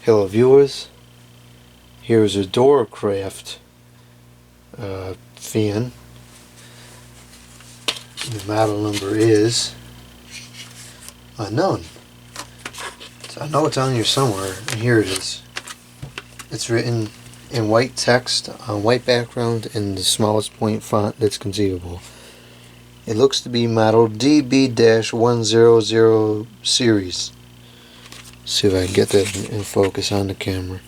Hello viewers, here's a Duracraft fan. The model number is unknown. So I know it's on here somewhere, and here it is. It's written in white text on white background in the smallest point font that's conceivable. It looks to be model DB-100 series. See if I can get that in focus on the camera.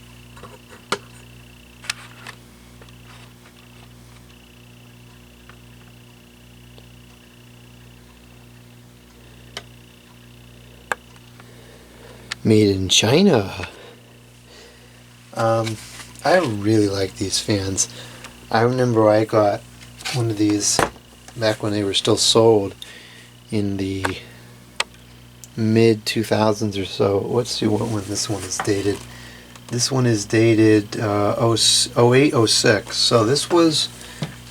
Made in China. I really like these fans. I remember I got one of these back when they were still sold in the mid 2000s or so. Let's see what one this one is dated. This one is dated 08-06, so this was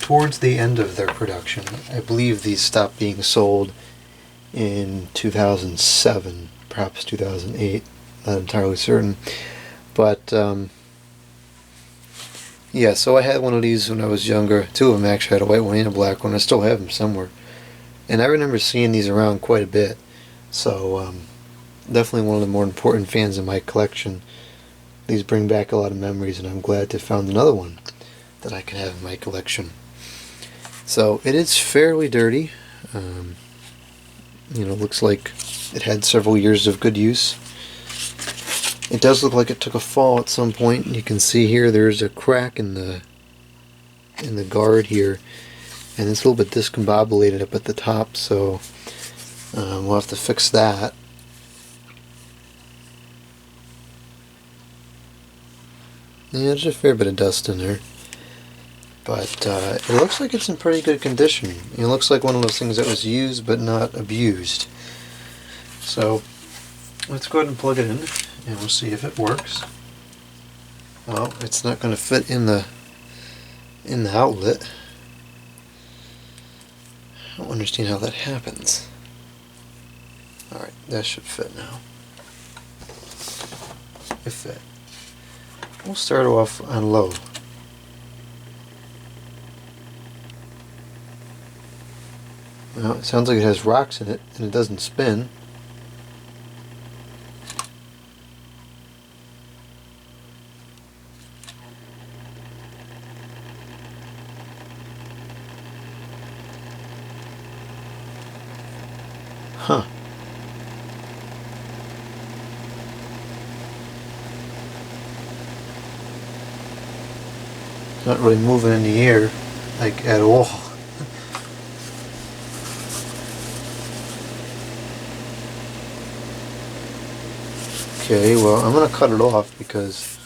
towards the end of their production. I believe these stopped being sold in 2007, perhaps 2008, not entirely certain. But yeah, so I had one of these when I was younger. Two of them actually. I had a white one and a black one. I still have them somewhere, and I remember seeing these around quite a bit. So definitely one of the more important fans in my collection. These bring back a lot of memories, and I'm glad to have found another one that I can have in my collection. So it is fairly dirty. You know, looks like it had several years of good use. It does look like it took a fall at some point. You can see here there's a crack in the guard here, and it's a little bit discombobulated up at the top, so we'll have to fix that. Yeah, there's a fair bit of dust in there, but it looks like it's in pretty good condition. It looks like one of those things that was used but not abused. So let's go ahead and plug it in, and we'll see if it works. Well, it's not going to fit in the outlet. I don't understand how that happens. Alright, that should fit now. It fit. We'll start off on low. Well, it sounds like it has rocks in it, and it doesn't spin. Huh. Not really moving in the air, like, at all. Okay, well, I'm going to cut it off because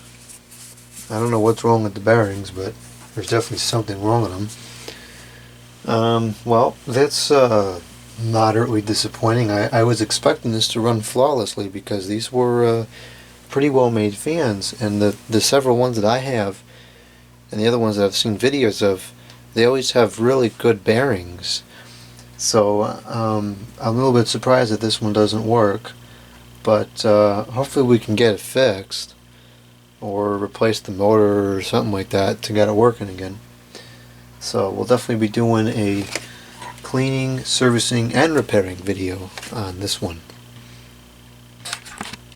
I don't know what's wrong with the bearings, but there's definitely something wrong with them. Well, that's moderately disappointing. I was expecting this to run flawlessly because these were pretty well made fans, and the several ones that I have and the other ones that I've seen videos of, they always have really good bearings. So I'm a little bit surprised that this one doesn't work, but hopefully we can get it fixed or replace the motor or something like that to get it working again. So we'll definitely be doing a cleaning, servicing, and repairing video on this one.